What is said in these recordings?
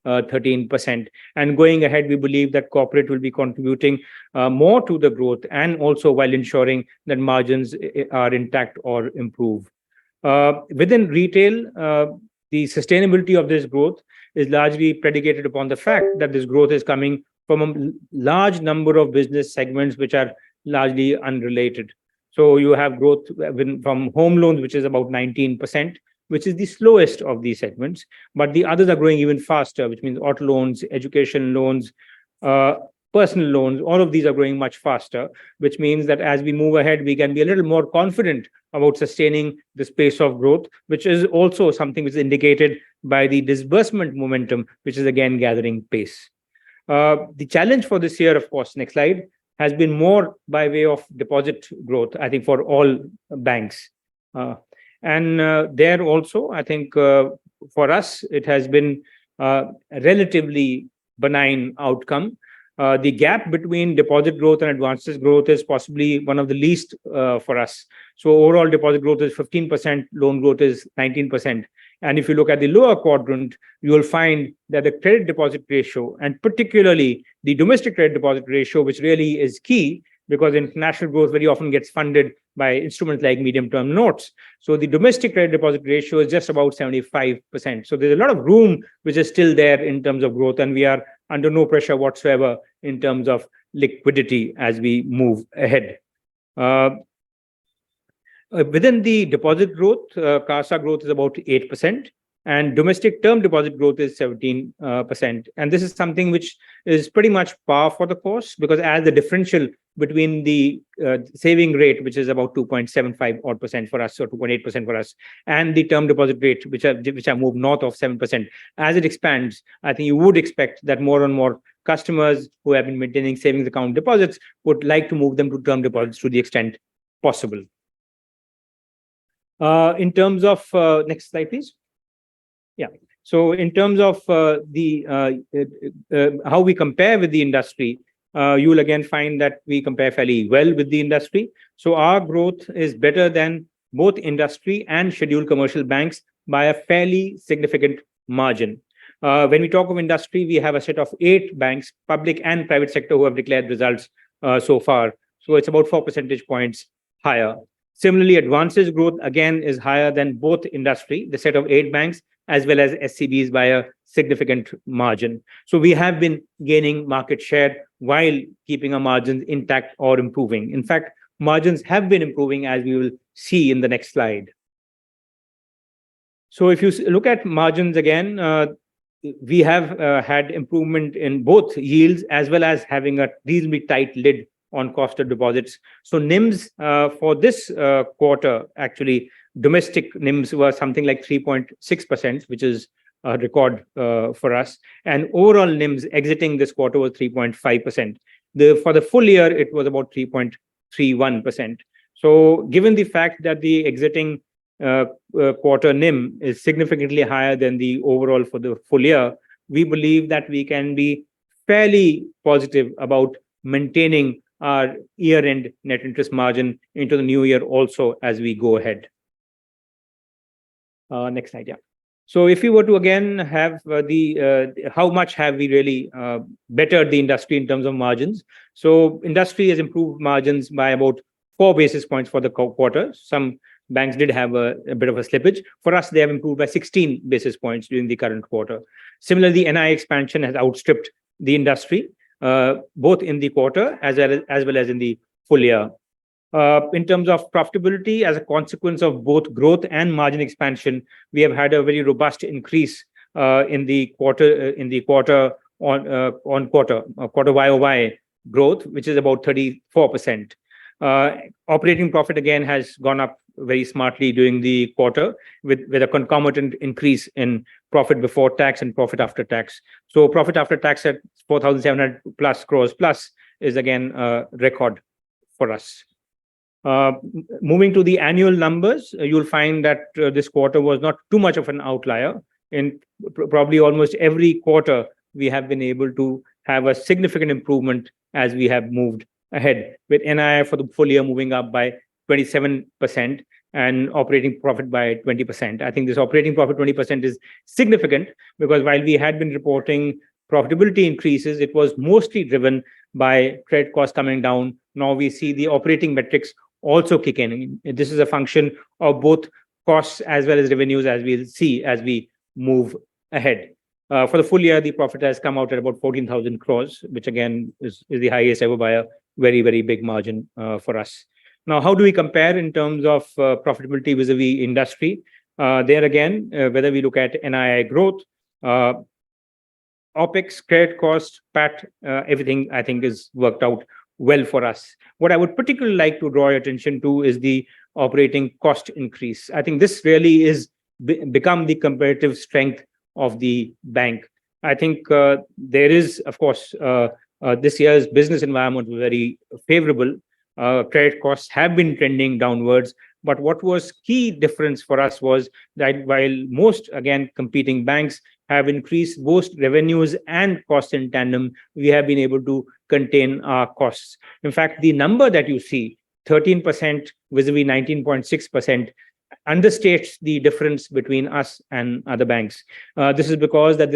13%. And going ahead, we believe that corporate will be contributing more to the growth, and also while ensuring that margins are intact or improve. Within retail, the sustainability of this growth is largely predicated upon the fact that this growth is coming from a large number of business segments which are largely unrelated. So you have growth from home loans, which is about 19%, which is the slowest of these segments, but the others are growing even faster, which means auto loans, education loans, personal loans, all of these are growing much faster, which means that as we move ahead, we can be a little more confident about sustaining this pace of growth, which is also something which is indicated by the disbursement momentum, which is again gathering pace. The challenge for this year, of course, next slide, has been more by way of deposit growth, I think, for all banks. And there also, I think for us, it has been a relatively benign outcome. The gap between deposit growth and advances growth is possibly one of the least for us. So overall deposit growth is 15%, loan growth is 19%. And if you look at the lower quadrant, you will find that the credit deposit ratio, and particularly the domestic credit deposit ratio, which really is key, because international growth very often gets funded by instruments like medium-term notes. So the domestic credit deposit ratio is just about 75%. So there's a lot of room which is still there in terms of growth, and we are under no pressure whatsoever in terms of liquidity as we move ahead. Within the deposit growth, CASA growth is about 8%, and domestic term deposit growth is 17%. And this is something which is pretty much par for the course, because as the differential between the saving rate, which is about 2.75 odd percent for us, or 2.8% for us, and the term deposit rate, which are moved north of 7%, as it expands, I think you would expect that more and more customers who have been maintaining savings account deposits would like to move them to term deposits to the extent possible. In terms of next slide, please. Yeah. So in terms of how we compare with the industry, you will again find that we compare fairly well with the industry. So our growth is better than both industry and scheduled commercial banks by a fairly significant margin. When we talk of industry, we have a set of 8 banks, public and private sector, who have declared results so far. So it's about 4 percentage points higher. Similarly, advances growth again is higher than both industry, the set of 8 banks, as well as SCBs by a significant margin. So we have been gaining market share while keeping our margins intact or improving. In fact, margins have been improving, as we will see in the next slide. So if you look at margins again, we have had improvement in both yields as well as having a reasonably tight lid on cost of deposits. So NIMs for this quarter, actually, domestic NIMs were something like 3.6%, which is a record for us. And overall NIMs exiting this quarter was 3.5%. For the full year, it was about 3.31%. So given the fact that the exiting quarter NIM is significantly higher than the overall for the full year, we believe that we can be fairly positive about maintaining our year-end net interest margin into the new year also as we go ahead. Next slide, yeah. So if we were to again have how much have we really bettered the industry in terms of margins? So industry has improved margins by about 4 basis points for the quarter. Some banks did have a bit of a slippage. For us, they have improved by 16 basis points during the current quarter. Similarly, NII expansion has outstripped the industry, both in the quarter as well as in the full year. In terms of profitability, as a consequence of both growth and margin expansion, we have had a very robust increase in the quarter on quarter YOY growth, which is about 34%. Operating profit again has gone up very smartly during the quarter with a concomitant increase in profit before tax and profit after tax. So profit after tax at 4,700 plus crores plus is again a record for us. Moving to the annual numbers, you'll find that this quarter was not too much of an outlier. In probably almost every quarter, we have been able to have a significant improvement as we have moved ahead, with NII for the full year moving up by 27%, and operating profit by 20%. I think this operating profit 20% is significant because while we had been reporting profitability increases, it was mostly driven by credit costs coming down. Now we see the operating metrics also kick in. This is a function of both costs as well as revenues, as we'll see as we move ahead. For the full year, the profit has come out at about 14,000 crores, which again is the highest ever by a very, very big margin for us. Now, how do we compare in terms of profitability vis-a-vis industry? There again, whether we look at NII growth, OPEX, credit cost, PAT, everything I think is worked out well for us. What I would particularly like to draw your attention to is the operating cost increase. I think this really is become the comparative strength of the bank. I think there is, of course, this year's business environment was very favorable. Credit costs have been trending downwards. But what was key difference for us was that while most, again, competing banks have increased both revenues and costs in tandem, we have been able to contain our costs. In fact, the number that you see, 13% vis-a-vis 19.6%, understates the difference between us and other banks. This is because that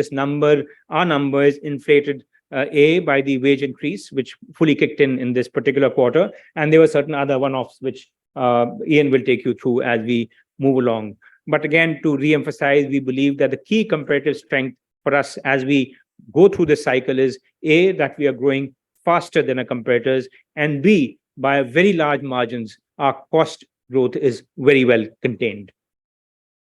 our number is inflated by the wage increase, which fully kicked in this particular quarter. And there were certain other one-offs, which Ian will take you through as we move along. But again, to re-emphasize, we believe that the key comparative strength for us as we go through this cycle is A, that we are growing faster than our competitors, and B, by very large margins, our cost growth is very well contained.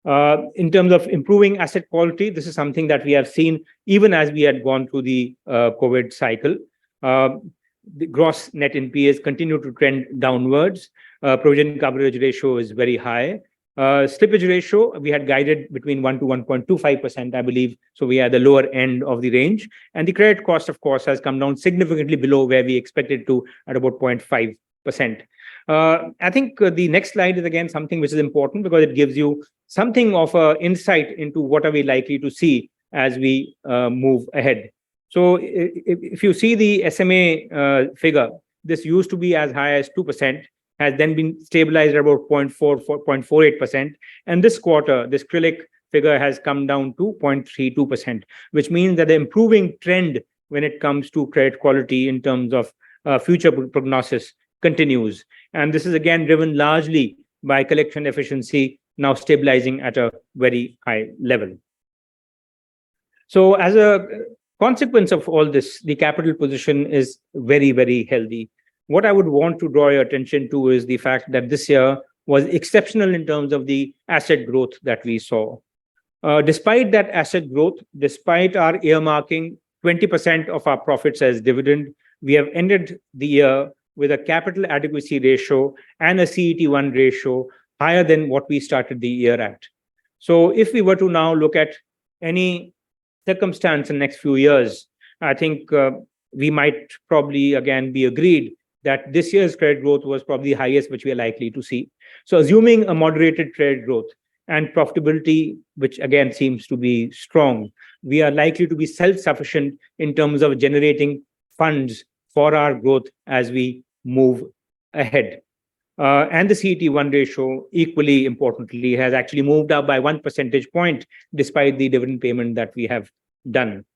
In terms of improving asset quality, this is something that we have seen even as we had gone through the COVID cycle. The gross net NPAs continue to trend downwards. Provision coverage ratio is very high. Slippage ratio, we had guided between 1 to 1.25%, I believe. So we are at the lower end of the range. And the credit cost, of course, has come down significantly below where we expected to at about 0.5%. I think the next slide is again something which is important because it gives you something of an insight into what are we likely to see as we move ahead. So if you see the SMA figure, this used to be as high as 2%, has then been stabilized at about 0.48%. And this quarter, this CRILIC figure has come down to 0.32%, which means that the improving trend when it comes to credit quality in terms of future prognosis continues. And this is again driven largely by collection efficiency, now stabilizing at a very high level. So as a consequence of all this, the capital position is very, very healthy. What I would want to draw your attention to is the fact that this year was exceptional in terms of the asset growth that we saw. Despite that asset growth, despite our earmarking 20% of our profits as dividend, we have ended the year with a capital adequacy ratio and a CET1 ratio higher than what we started the year at. So if we were to now look at any circumstance in the next few years, I think we might probably again be agreed that this year's credit growth was probably the highest which we are likely to see. So assuming a moderated credit growth and profitability, which again seems to be strong, we are likely to be self-sufficient in terms of generating funds for our growth as we move ahead. And the CET1 ratio, equally importantly, has actually moved up by 1 percentage point despite the dividend payment that we have done.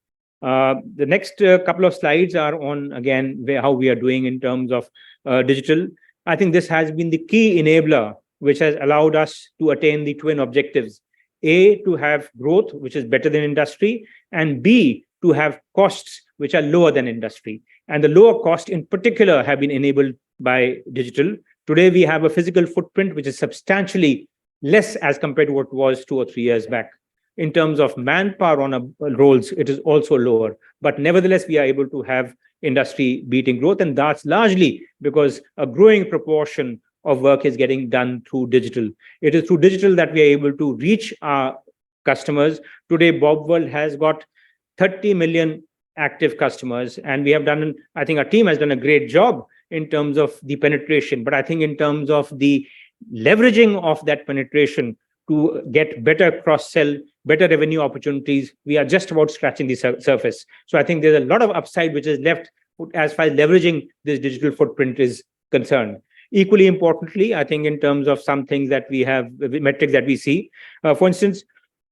The next couple of slides are on, again, how we are doing in terms of digital. I think this has been the key enabler which has allowed us to attain the twin objectives. A, to have growth, which is better than industry, and B, to have costs which are lower than industry. And the lower cost in particular have been enabled by digital. Today, we have a physical footprint which is substantially less as compared to what was 2 or 3 years back. In terms of manpower on our rolls, it is also lower. But nevertheless, we are able to have industry-beating growth. And that's largely because a growing proportion of work is getting done through digital. It is through digital that we are able to reach our customers. Today, Bob World has got 30 million active customers. And we have done, I think our team has done a great job in terms of the penetration. But I think in terms of the leveraging of that penetration to get better cross-sell, better revenue opportunities, we are just about scratching the surface. So I think there's a lot of upside which is left as far as leveraging this digital footprint is concerned. Equally importantly, I think in terms of some things that we have, the metrics that we see, for instance,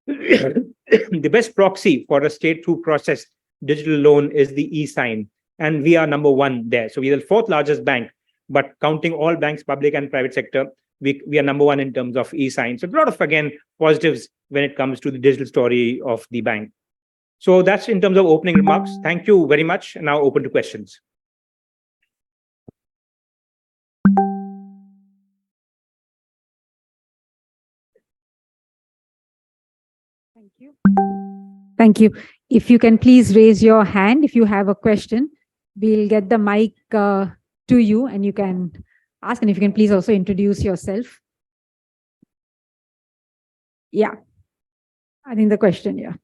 the best proxy for a state through processed digital loan is the e-sign, and we are number one there. So we are the fourth largest bank, but counting all banks, public and private sector, we are number one in terms of e-sign. So a lot of, again, positives when it comes to the digital story of the bank. So that's in terms of opening remarks. Thank you very much. Now open to questions. Thank you. Thank you. If you can please raise your hand if you have a question, we'll get the mic to you and you can ask. And if you can please also introduce yourself. Yeah, I think the question, yeah.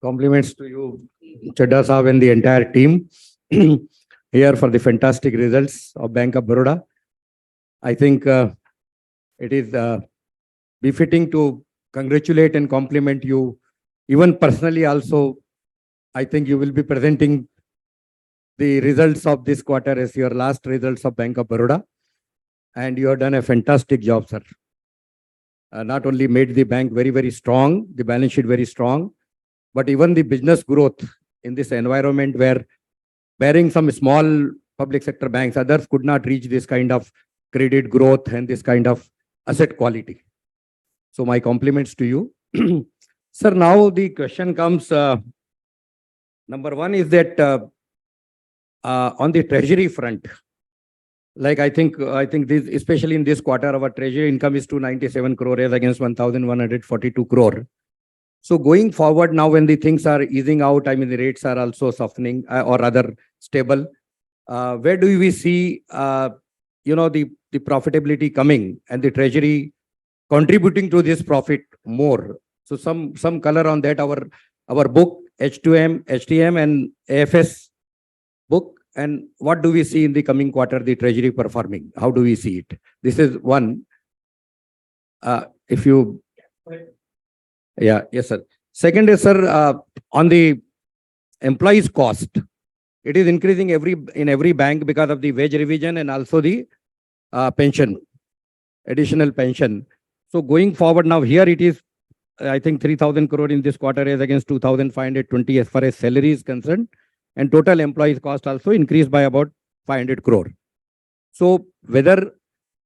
Compliments to you, Chadha Saab, and the entire team here for the fantastic results of Bank of Baroda. I think it is befitting to congratulate and compliment you. Even personally also, I think you will be presenting the results of this quarter as your last results of Bank of Baroda. And you have done a fantastic job, sir. Not only made the bank very, very strong, the balance sheet very strong, but even the business growth in this environment where barring some small public sector banks, others could not reach this kind of credit growth and this kind of asset quality. So my compliments to you. Sir, now the question comes, number one is that on the treasury front, like I think this, especially in this quarter, our treasury income is 297 crore as against 1,142 crore. So going forward now when the things are easing out, I mean the rates are also softening or rather stable, where do we see the profitability coming and the treasury contributing to this profit more? So some color on that, our book, H2M, HTM and AFS book, and what do we see in the coming quarter, the treasury performing? How do we see it? This is one. If you... Yeah, yes, sir. Second is, sir, on the employees' cost, it is increasing in every bank because of the wage revision and also the pension, additional pension. So going forward now, here it is, I think 3,000 crore in this quarter is against 2,520 as far as salary is concerned, and total employees' cost also increased by about 500 crore. So whether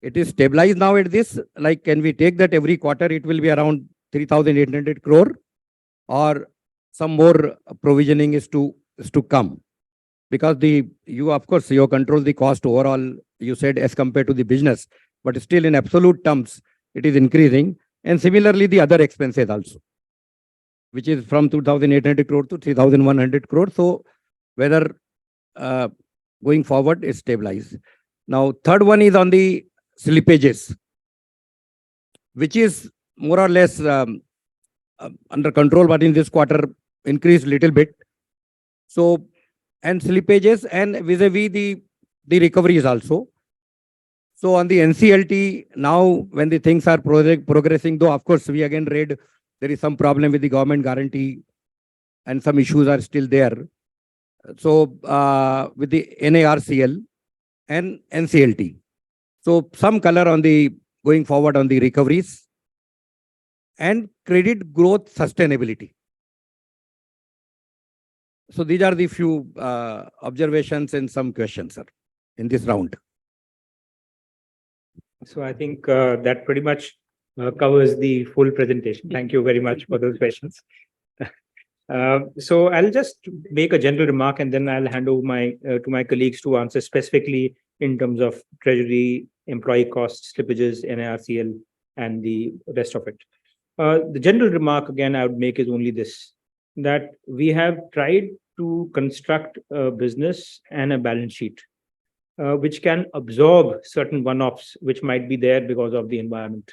it is stabilized now at this, like can we take that every quarter it will be around 3,800 crore, or some more provisioning is to come? Because you of course you control the cost overall, you said as compared to the business, but still in absolute terms it is increasing, and similarly the other expenses also, which is from 2,800 crore to 3,100 crore. So whether going forward is stabilized. Now third one is on the slippages, which is more or less under control, but in this quarter increased little bit. So, and slippages and vis-a-vis the recoveries also. So on the NCLT, now when the things are progressing, though of course we again read there is some problem with the government guarantee and some issues are still there. So with the NARCL and NCLT. So some color on the going forward on the recoveries and credit growth sustainability. So these are the few observations and some questions, sir, in this round. So I think that pretty much covers the full presentation. Thank you very much for those questions. So I'll just make a general remark and then I'll hand over to my colleagues to answer specifically in terms of treasury, employee costs, slippages, NARCL, and the rest of it. The general remark again I would make is only this, that we have tried to construct a business and a balance sheet which can absorb certain one-offs which might be there because of the environment.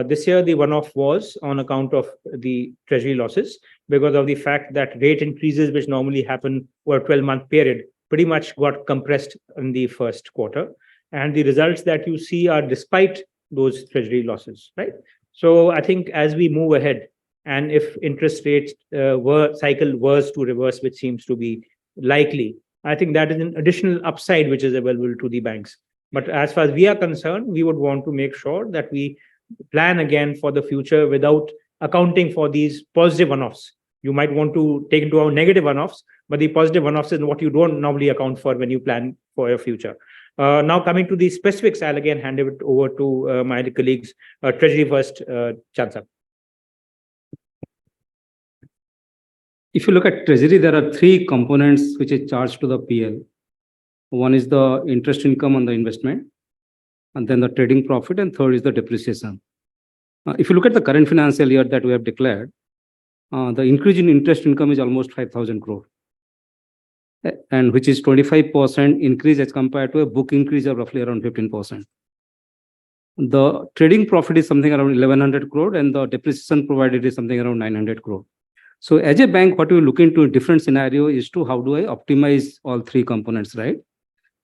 This year, the one-off was on account of the treasury losses because of the fact that rate increases, which normally happen over a 12-month period, pretty much got compressed in the first quarter. And the results that you see are despite those treasury losses, right? So I think as we move ahead and if interest rates cycle was to reverse, which seems to be likely, I think that is an additional upside which is available to the banks. But as far as we are concerned, we would want to make sure that we plan again for the future without accounting for these positive one-offs. You might want to take into account negative one-offs, but the positive one-offs is what you don't normally account for when you plan for your future. Now coming to the specifics, I'll again hand it over to my colleagues. Treasury first, Chansab. If you look at treasury, there are three components which is charged to the PL. One is the interest income on the investment, and then the trading profit, and third is the depreciation. If you look at the current financial year that we have declared, the increase in interest income is almost 5,000 crore, and which is 25% increase as compared to a book increase of roughly around 15%. The trading profit is something around 1,100 crore, and the depreciation provided is something around 900 crore. So as a bank, what we look into a different scenario is to how do I optimize all three components, right?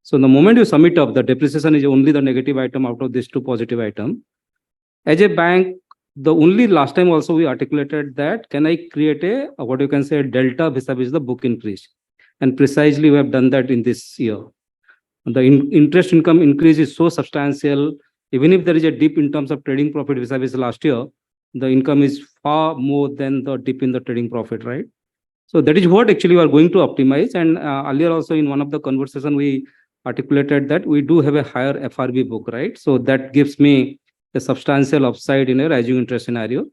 So the moment you sum it up, the depreciation is only the negative item out of these two positive items. As a bank, the only last time also we articulated that, can I create a, what you can say, a delta vis-a-vis the book increase? And precisely we have done that in this year. The interest income increase is so substantial, even if there is a dip in terms of trading profit vis-a-vis last year, the income is far more than the dip in the trading profit, right? So that is what actually we are going to optimize. And earlier also in one of the conversation, we articulated that we do have a higher FRB book, right? So that gives me a substantial upside in a rising interest scenario.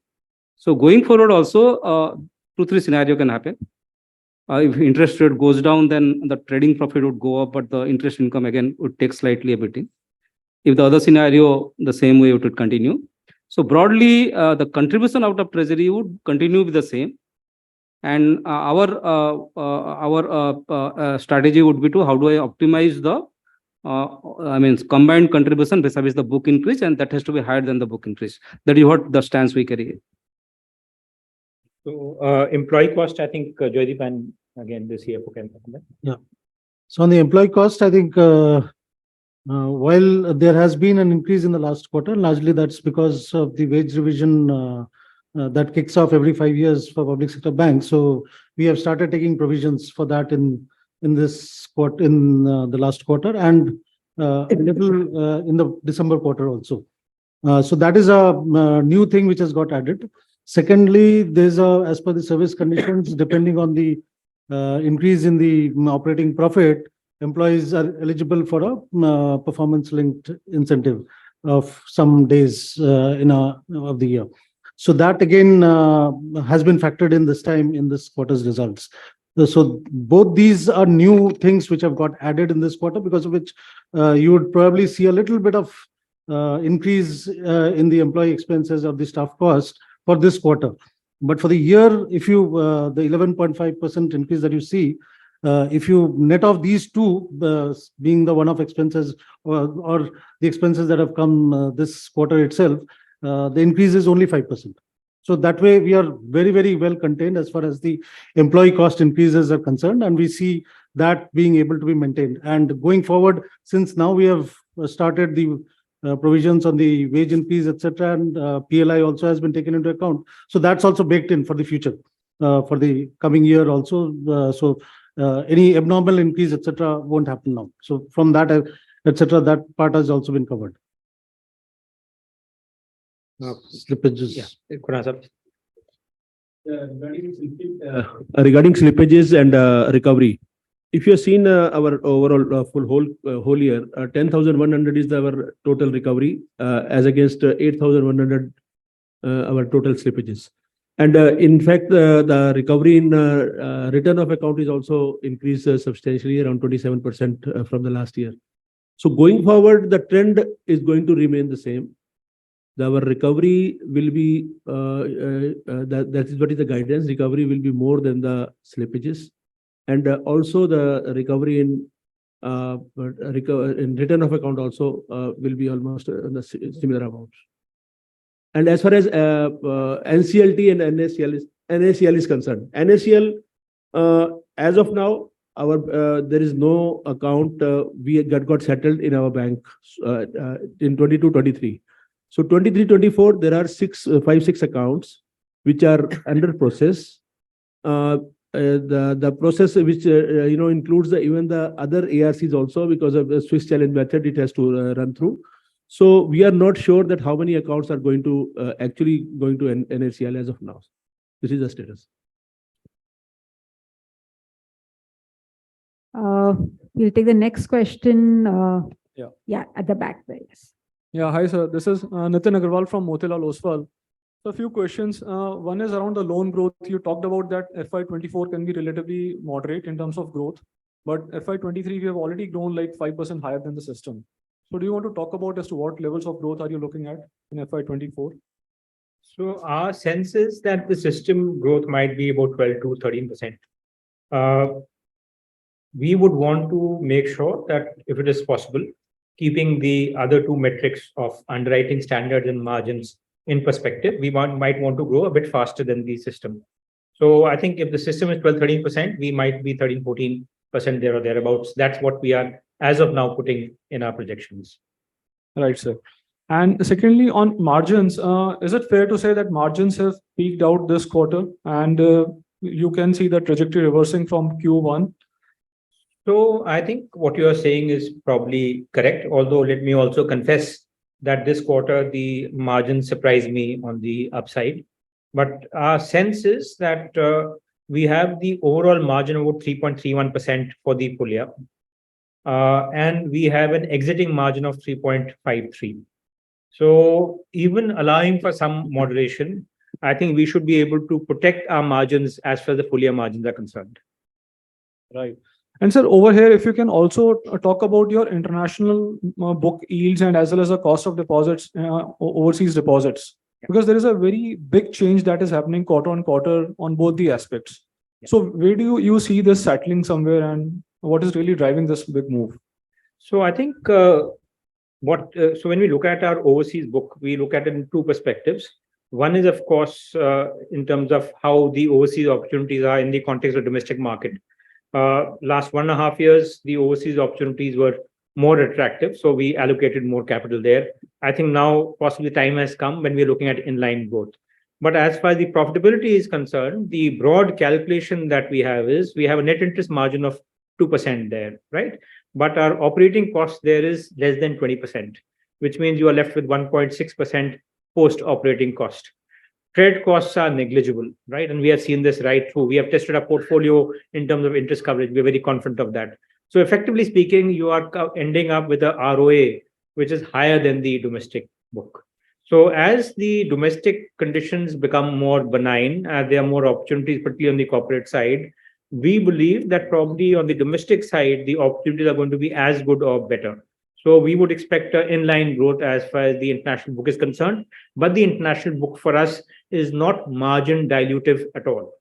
So going forward also, 2-3 scenario can happen. If interest rate goes down, then the trading profit would go up, but the interest income again would take slightly a beating. If the other scenario, the same way it would continue. So broadly, the contribution out of treasury would continue with the same. And our strategy would be to how do I optimize the combined contribution vis-a-vis the book increase, and that has to be higher than the book increase. That is what the stance we carry. So employee cost, I think Joydeep and again the CFO can talk about. Yeah. So on the employee cost, I think while there has been an increase in the last quarter, largely that's because of the wage revision that kicks off every 5 years for public sector banks. So we have started taking provisions for that in this quarter, in the last quarter, and a little in the December quarter also. So that is a new thing which has got added. Secondly, there's as per the service conditions, depending on the increase in the operating profit, employees are eligible for a performance-linked incentive of some days of the year. So that again has been factored in this time in this quarter's results. So both these are new things which have got added in this quarter, because of which you would probably see a little bit of increase in the employee expenses of the staff cost for this quarter. But for the year, if you the 11.5% increase that you see, if you net off these two, being the one-off expenses or the expenses that have come this quarter itself, the increase is only 5%. So that way we are very, very well contained as far as the employee cost increases are concerned, and we see that being able to be maintained. And going forward, since now we have started the provisions on the wage increase, etc., and PLI also has been taken into account. So that's also baked in for the future, for the coming year also. Any abnormal increase, etc., won't happen now. So from that, etc., that part has also been covered. Slippages. Yeah, Kunal. Regarding slippages and recovery, if you have seen our overall whole year, 10,100 is our total recovery as against 8,100 our total slippages. And in fact, the recovery in return of account is also increased substantially, around 27% from the last year. So going forward, the trend is going to remain the same. Our recovery will be, that is what is the guidance, recovery will be more than the slippages. And also the recovery in return of account also will be almost the similar amount. And as far as NCLT and NACL is concerned, NACL, as of now, there is no account we got settled in our bank in 22-23. So 23-24, there are 5-6 accounts which are under process. The process which includes even the other ARCs also, because of the Swiss challenge method, it has to run through. So we are not sure that how many accounts are going to actually going to NACL as of now. This is the status. We'll take the next question. Yeah, at the back there. Yes. yeah. Hi, sir. This is Nitin Agarwal from Motilal Oswal. So a few questions. One is around the loan growth. You talked about that FY24 can be relatively moderate in terms of growth, but FY23 we have already grown like 5% higher than the system. So do you want to talk about as to what levels of growth are you looking at in FY24? So our sense is that the system growth might be about 12 to 13%. We would want to make sure that if it is possible, keeping the other two metrics of underwriting standards and margins in perspective, we might want to grow a bit faster than the system. So I think if the system is 12, 13%, we might be 13, 14% there or thereabouts. That's what we are, as of now, putting in our projections. Right, sir. And secondly, on margins, is it fair to say that margins have peaked out this quarter and you can see the trajectory reversing from Q1? So I think what you are saying is probably correct, although let me also confess that this quarter the margin surprised me on the upside. But our sense is that we have the overall margin of about 3.31% for the full year. And we have an exiting margin of 3.53. So even allowing for some moderation, I think we should be able to protect our margins as far as the full year margins are concerned. Right. And sir, over here, if you can also talk about your international book yields and as well as the cost of deposits, overseas deposits, because there is a very big change that is happening quarter on quarter on both the aspects. Yeah. So where do you see this settling somewhere and what is really driving this big move? So I think so when we look at our overseas book, we look at it in two perspectives. One is, of course, in terms of how the overseas opportunities are in the context of domestic market. Last 1.5 years, the overseas opportunities were more attractive, so we allocated more capital there. I think now possibly time has come when we're looking at inline growth. But as far as the profitability is concerned, the broad calculation that we have is we have a net interest margin of 2% there, right? But our operating cost there is less than 20%, which means you are left with 1.6% post-operating cost. Credit costs are negligible, right? And we have seen this right through. We have tested our portfolio in terms of interest coverage. We're very confident of that. So effectively speaking, you are ending up with a ROA, which is higher than the domestic book. So as the domestic conditions become more benign, there are more opportunities, particularly on the corporate side, we believe that probably on the domestic side, the opportunities are going to be as good or better. So we would expect an inline growth as far as the international book is concerned, but the international book for us is not margin dilutive at all.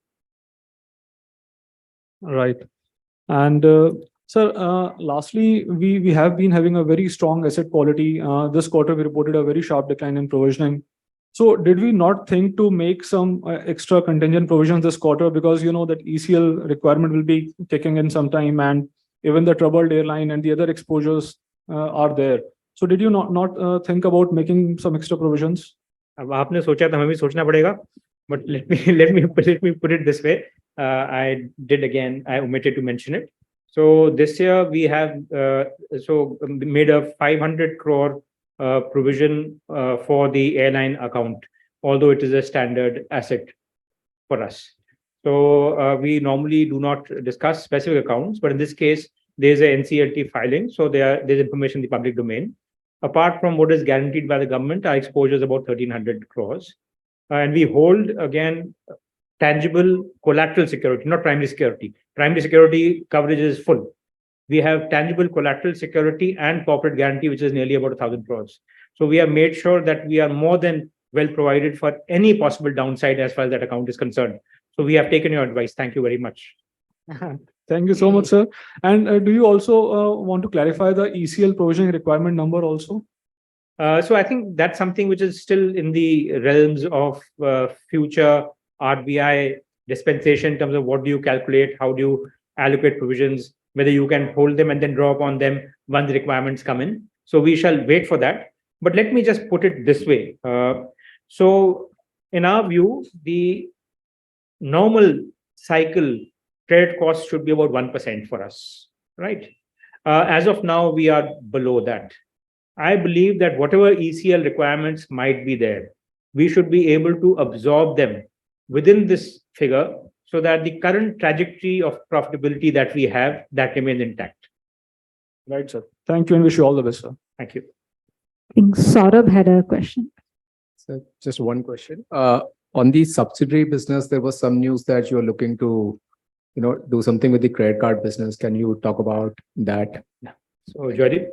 Right. And sir, lastly, we have been having a very strong asset quality. This quarter, we reported a very sharp decline in provisioning. So did we not think to make some extra contingent provisions this quarter, because you know that ECL requirement will be kicking in sometime and even the troubled airline and the other exposures are there. So did you not think about making some extra provisions? अब आपने सोचा तो हमें भी सोचना पड़ेगा. But let me put it this way. I omitted to mention it. So this year we have made a 500 crore provision for the airline account, although it is a standard asset for us. So we normally do not discuss specific accounts, but in this case, there's a NCLT filing, so there's information in the public domain. Apart from what is guaranteed by the government, our exposure is about 1,300 crores. And we hold, again, tangible collateral security, not primary security. Primary security coverage is full. We have tangible collateral security and corporate guarantee, which is nearly about 1,000 crores. So we have made sure that we are more than well provided for any possible downside as far as that account is concerned. So we have taken your advice. Thank you very much. Thank you so much, sir. And do you also want to clarify the ECL provisioning requirement number also? So I think that's something which is still in the realms of future RBI dispensation in terms of what do you calculate, how do you allocate provisions, whether you can hold them and then draw upon them once the requirements come in. So we shall wait for that. But let me just put it this way. So in our view, the normal cycle credit cost should be about 1% for us, right? As of now, we are below that. I believe that whatever ECL requirements might be there, we should be able to absorb them within this figure so that the current trajectory of profitability that we have, that remains intact. Right, sir. Thank you and wish you all the best, sir. Thank you. I think Saurabh had a question. So just one question. On the subsidiary business, there was some news that you are looking to, do something with the credit card business. Can you talk about that? So, Jyoti?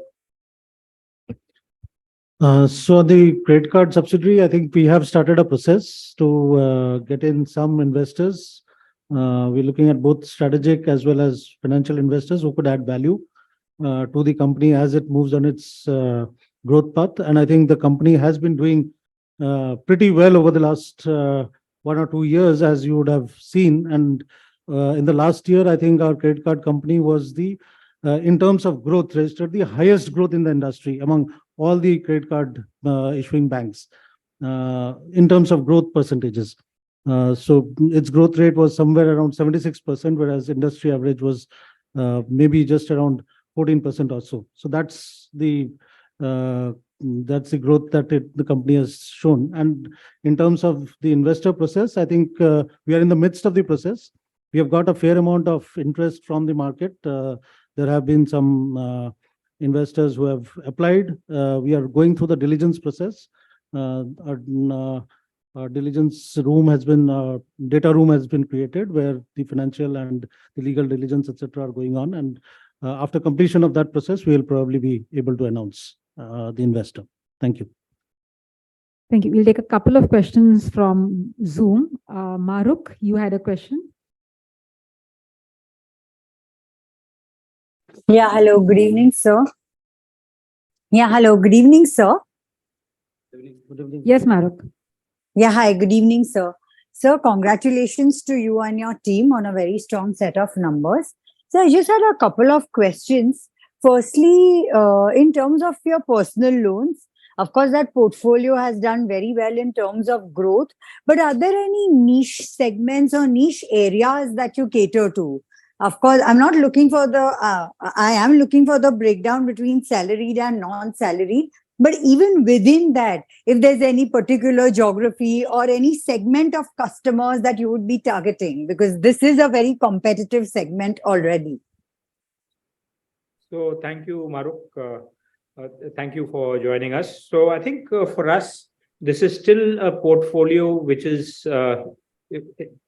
So the credit card subsidiary, I think we have started a process to get in some investors. We're looking at both strategic as well as financial investors who could add value to the company as it moves on its growth path. And I think the company has been doing pretty well over the last 1 or 2 years, as you would have seen. And in the last year, I think our credit card company was in terms of growth, registered the highest growth in the industry among all the credit card issuing banks in terms of growth percentages. So its growth rate was somewhere around 76%, whereas industry average was maybe just around 14% or so. So that's the growth that the company has shown. And in terms of the investor process, I think we are in the midst of the process. We have got a fair amount of interest from the market. There have been some investors who have applied. We are going through the diligence process. Our diligence room has been, data room has been created where the financial and the legal diligence, etc., are going on. And after completion of that process, we will probably be able to announce the investor. Thank you. Thank you. We'll take a couple of questions from Zoom. Maruk, you had a question. Yeah, hello, good evening, sir. Yeah, hello, good evening, sir. Good evening. Yes, Maruk. Yeah, hi, good evening, sir. Sir, congratulations to you and your team on a very strong set of numbers. So I just had a couple of questions. Firstly, in terms of your personal loans, of course, that portfolio has done very well in terms of growth, but are there any niche segments or niche areas that you cater to? Of course, I'm not looking for I am looking for the breakdown between salaried and non-salaried. But even within that, if there's any particular geography or any segment of customers that you would be targeting, because this is a very competitive segment already. So thank you, Maruk. Thank you for joining us. So I think for us, this is still a portfolio which is in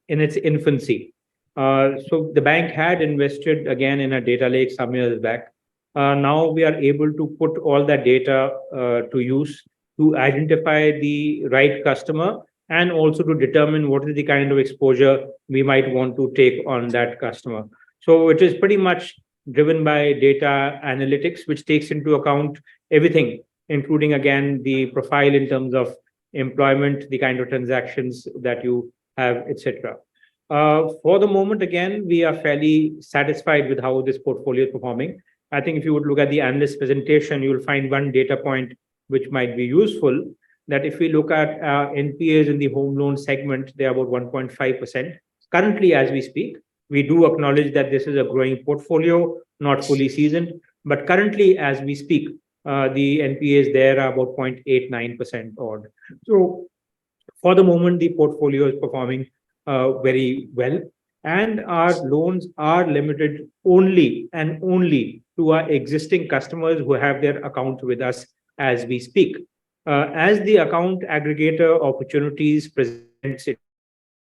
its infancy. So the bank had invested again in a data lake some years back. Now we are able to put all that data to use to identify the right customer and also to determine what is the kind of exposure we might want to take on that customer. So it is pretty much driven by data analytics, which takes into account everything, including, again, the profile in terms of employment, the kind of transactions that you have, etc. For the moment, again, we are fairly satisfied with how this portfolio is performing. I think if you would look at the analyst presentation, you will find one data point which might be useful, that if we look at NPAs in the home loan segment, they are about 1.5%. Currently, as we speak, we do acknowledge that this is a growing portfolio, not fully seasoned. But currently, as we speak, the NPAs there are about 0.89% odd. So for the moment, the portfolio is performing very well. And our loans are limited only and only to our existing customers who have their account with us as we speak. As the account aggregator opportunities presents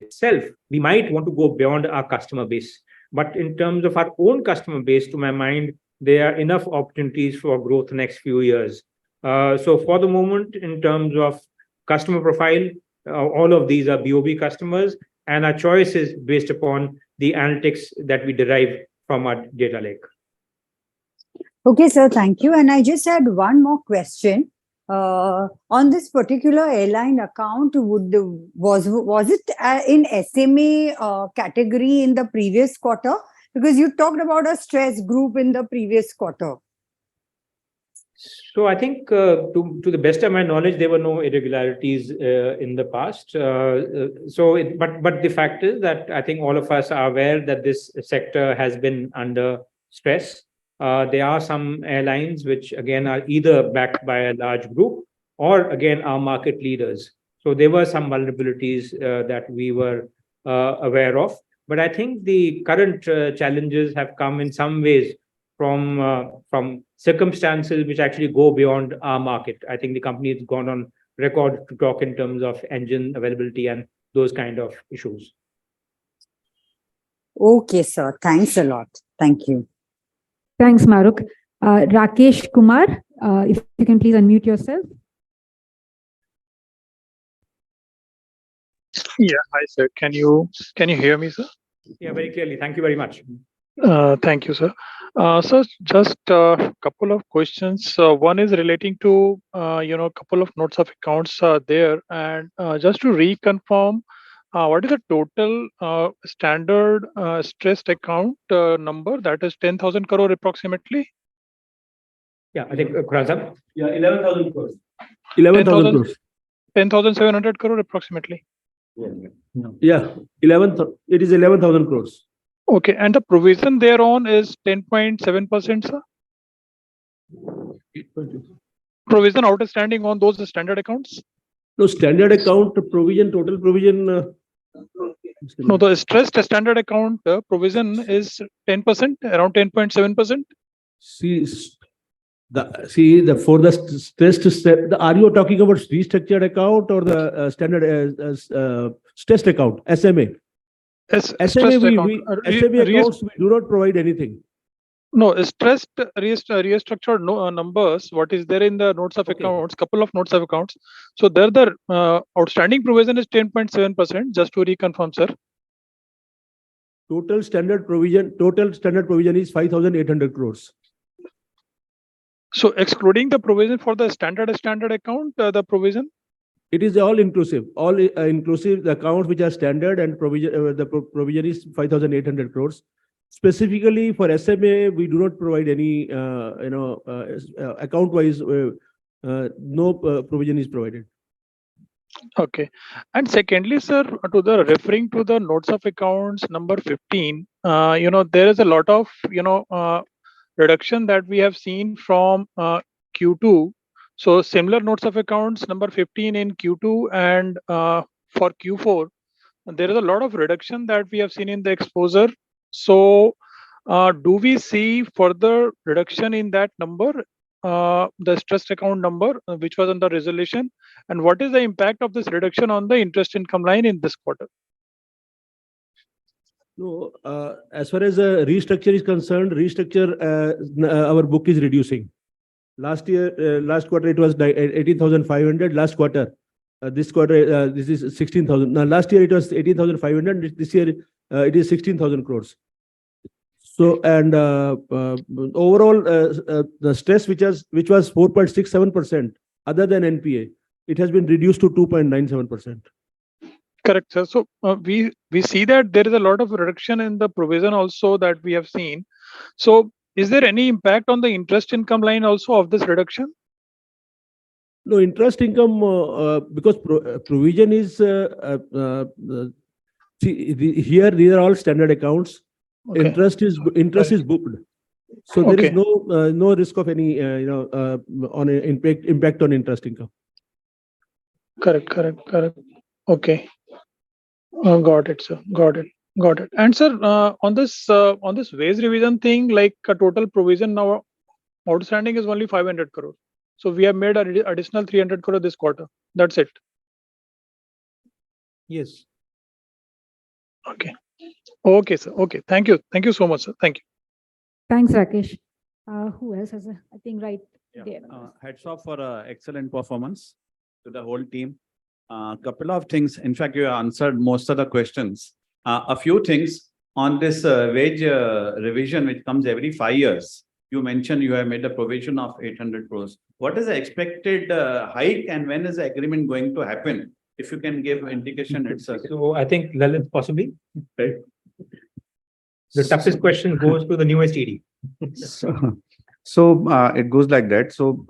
itself, we might want to go beyond our customer base. But in terms of our own customer base, to my mind, there are enough opportunities for growth next few years. So for the moment, in terms of customer profile, all of these are BOB customers. And our choice is based upon the analytics that we derive from our data lake. Okay, sir, thank you. And I just had one more question. On this particular airline account, was it in SMA category in the previous quarter? Because you talked about a stress group in the previous quarter. So I think, to the best of my knowledge, there were no irregularities in the past. But the fact is that I think all of us are aware that this sector has been under stress. There are some airlines which again are either backed by a large group or again are market leaders. So there were some vulnerabilities that we were aware of. But I think the current challenges have come in some ways from circumstances which actually go beyond our market. I think the company has gone on record to talk in terms of engine availability and those kind of issues. Okay, sir. Thanks a lot. Thank you. Thanks, Maruk. Rakesh Kumar, if you can please unmute yourself. Yeah, hi sir. Can you hear me, sir? Yeah, very clearly. Thank you very much. Thank you, sir. So just a couple of questions. One is relating to a couple of notes of accounts there, and just to reconfirm, what is the total standard stressed account number? That is 10,000 crore approximately. Yeah, I think Khurram. Yeah, 11,000 crores. 11,000 crores. 10,700 crore approximately. Yeah, it is 11,000 crores. Okay, and the provision thereon is 10.7%, sir. Provision outstanding on those standard accounts? No, standard account provision, total provision. No, the stressed standard account provision is 10%, around 10.7%. For the stressed, are you talking about restructured account or the standard stressed account, SMA? SMA accounts, we do not provide anything. No, stressed restructured numbers, what is there in the notes of accounts, couple of notes of accounts. So there the outstanding provision is 10.7%, just to reconfirm, sir. Total standard provision is 5,800 crores. So excluding the provision for the standard account, the provision? It is all inclusive, inclusive the accounts which are standard and provision. The provision is 5,800 crores. Specifically for SMA, we do not provide any, account-wise. No provision is provided. Okay, and secondly, sir, referring to the notes of accounts number 15, there is a lot of reduction that we have seen from Q2. So similar notes of accounts number 15 in Q2 and for Q4, there is a lot of reduction that we have seen in the exposure. So do we see further reduction in that number, the stressed account number, which was under resolution? And what is the impact of this reduction on the interest income line in this quarter? No, as far as restructure is concerned, our book is reducing. Last quarter, it was 18,500. Last quarter, this quarter, this is 16,000. Now, last year, it was 18,500. This year, it is 16,000 crores. So, and overall, the stress, which was 4.67%, other than NPA, it has been reduced to 2.97%. Correct, sir. So we see that there is a lot of reduction in the provision also that we have seen. So is there any impact on the interest income line also of this reduction? No, interest income, because provision is, here these are all standard accounts. Okay. Interest is booked. So there is no risk of any, on impact on interest income. Correct. Okay. Got it, sir. Got it. And sir, on this wage revision thing, like a total provision now outstanding is only 500 crore. So we have made an additional 300 crore this quarter. That's it. Yes. Okay, sir. Okay. Thank you so much, sir. Thank you. Thanks, Rakesh. Who else has I think right there. Hats off for excellent performance to the whole team. Couple of things. In fact, you answered most of the questions. A few things on this wage revision, which comes every 5 years. You mentioned you have made a provision of 800 crores. What is the expected hike and when is the agreement going to happen? If you can give indication, it's So I think Lalit possibly. Right. The toughest question goes to the newest ED. So it goes like that. So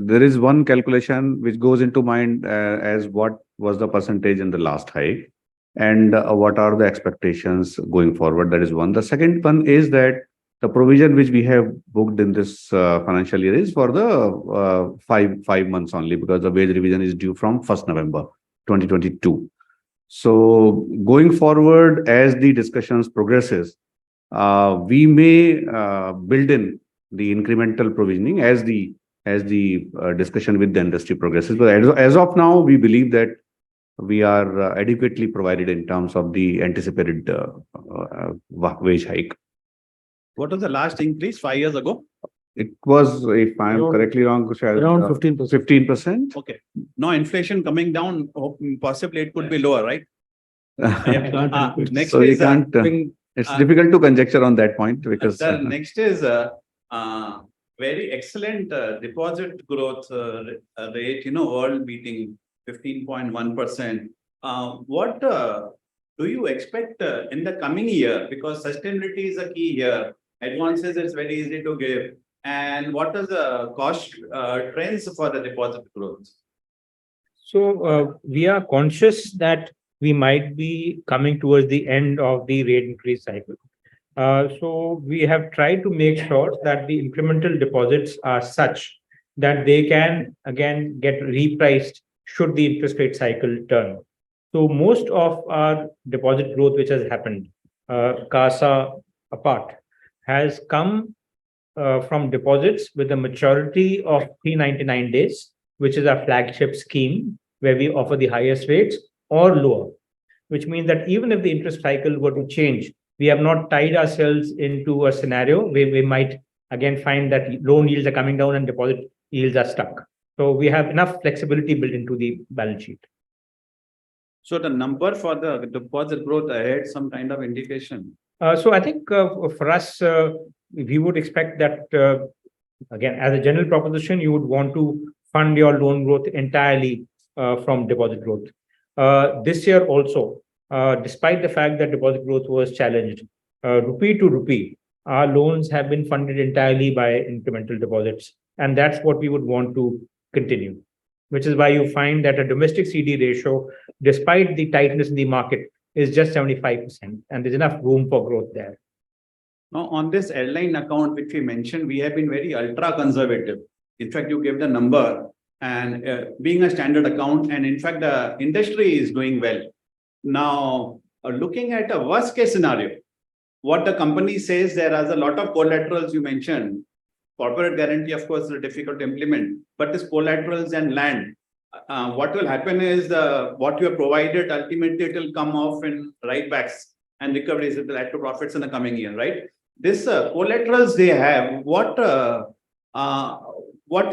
there is one calculation which goes into mind as what was the percentage in the last hike and what are the expectations going forward. That is one. The second one is that the provision which we have booked in this financial year is for the 5 months only, because the wage revision is due from 1st November 2022. So going forward, as the discussions progresses, we may build in the incremental provisioning as the discussion with the industry progresses. But as of now, we believe that we are adequately provided in terms of the anticipated wage hike. What was the last increase 5 years ago? It was, if I am Around- correctly wrong, Around 15%. 15%. Okay. Now inflation coming down, possibly it could be lower, right? Next So you is can't. It's difficult to conjecture on that point because. the next is very excellent deposit growth rate, world beating 15.1%. What do you expect in the coming year? Because sustainability is a key here. Advances is very easy to give. And what are the cost trends for the deposit growth? So we are conscious that we might be coming towards the end of the rate increase cycle. So we have tried to make sure that the incremental deposits are such that they can again get repriced should the interest rate cycle turn. So most of our deposit growth which has happened, CASA apart, has come from deposits with a maturity of 399 days, which is our flagship scheme where we offer the highest rates or lower, which means that even if the interest cycle were to change, we have not tied ourselves into a scenario where we might again find that loan yields are coming down and deposit yields are stuck. So we have enough flexibility built into the balance sheet. So the number for the deposit growth ahead, some kind of indication. So I think for us, we would expect that, again, as a general proposition, you would want to fund your loan growth entirely from deposit growth. This year also, despite the fact that deposit growth was challenged, rupee to rupee, our loans have been funded entirely by incremental deposits. And that's what we would want to continue, which is why you find that a domestic CD ratio, despite the tightness in the market, is just 75%. And there's enough room for growth there. Now, on this airline account, which we mentioned, we have been very ultra conservative. In fact, you gave the number and being a standard account, and in fact, the industry is doing well. Now, looking at a worst case scenario, what the company says, there are a lot of collaterals you mentioned. Corporate guarantee, of course, is difficult to implement, but this collaterals and land, what will happen is what you have provided, ultimately it will come off in write backs and recoveries. It will add to profits in the coming year, right? This collaterals they have, what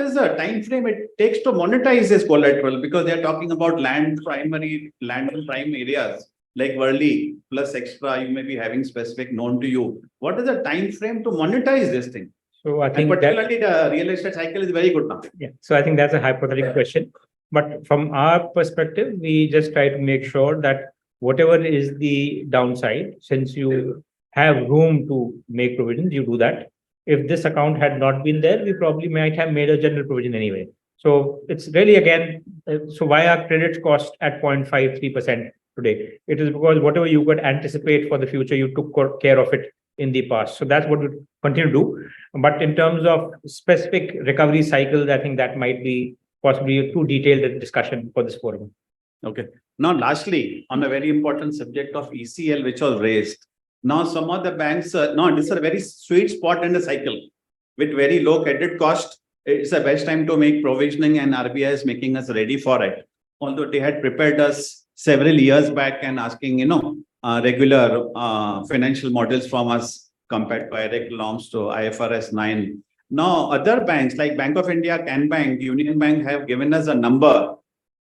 is the time frame it takes to monetize this collateral? Because they are talking about land in prime areas like Worli plus extra, you may be having specific known to you. What is the time frame to monetize this thing? So I think and particularly the real estate cycle is very good now. Yeah. So I think that's a hypothetical question. But from our perspective, we just try to make sure that whatever is the downside, since you have room to make provisions, you do that. If this account had not been there, we probably might have made a general provision anyway. So it's really, again, so why are credit cost at 0.53% today? It is because whatever you could anticipate for the future, you took care of it in the past. So that's what we continue to do. But in terms of specific recovery cycles, I think that might be possibly a too detailed a discussion for this forum. Okay. Now, lastly, on a very important subject of ECL, which was raised. Now, some of the banks, this is a very sweet spot in the cycle with very low credit cost. It's the best time to make provisioning, and RBI is making us ready for it. Although they had prepared us several years back and asking, regular financial models from us compared to IRAC norms to IFRS 9. Now, other banks like Bank of India, Can Bank, Union Bank have given us a number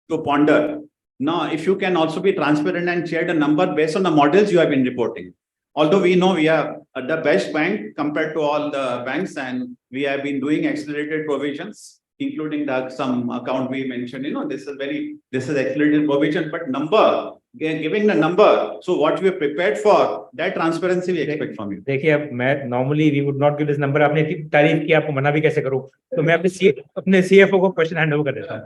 to ponder. Now, if you can also be transparent and share the number based on the models you have been reporting. Although we know we are the best bank compared to all the banks and we have been doing accelerated provisions. including some account we mentioned, this is accelerated provision, but giving the number. So what we are prepared for, that transparency we expect from you. देखिए अब मैं normally we would not give this number. आपने इतनी तारीफ की, आपको मना भी कैसे करूं? तो मैं अपने CFO को question hand over कर देता हूं.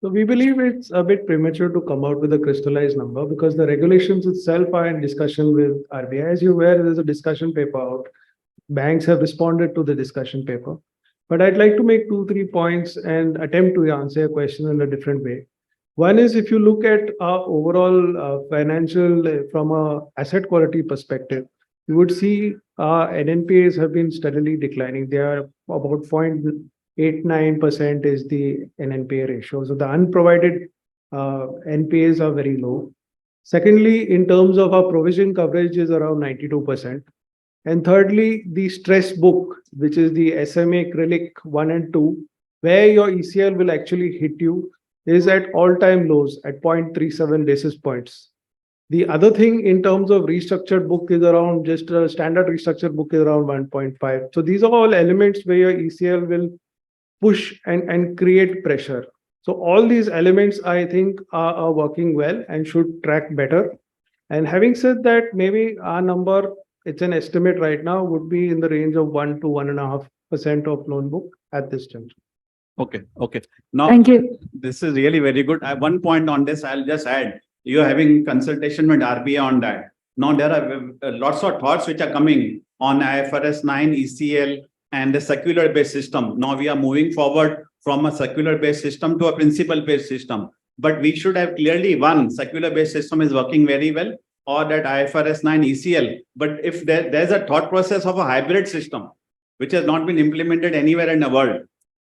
So we believe it's a bit premature to come out with a crystallized number because the regulations itself are in discussion with RBI. As you're aware, there's a discussion paper out. Banks have responded to the discussion paper. But I'd like to make 2-3 points and attempt to answer your question in a different way. One is if you look at our overall financial from a asset quality perspective, you would see our NNPAs have been steadily declining. They are about 0.89% is the NNPA ratio. So the unprovided NPAs are very low. Secondly, in terms of our provision coverage is around 92%. And thirdly, the stress book, which is the SMA acrylic 1 and 2, where your ECL will actually hit you, is at all-time lows at 0.37 basis points. The other thing in terms of restructured book is around just a standard restructured book is around 1.5. So these are all elements where your ECL will push and create pressure. So all these elements, I think, are working well and should track better. And having said that, maybe our number, it's an estimate right now, would be in the range of 1 to 1.5% of loan book at this juncture. Okay. Now, Thank you. this is really very good. One point on this, I'll just add, you're having consultation with RBI on that. Now, there are lots of thoughts which are coming on IFRS 9, ECL, and the secular-based system. Now, we are moving forward from a secular-based system to a principal-based system. But we should have clearly one secular-based system is working very well, or that IFRS 9 ECL. But if there's a thought process of a hybrid system, which has not been implemented anywhere in the world.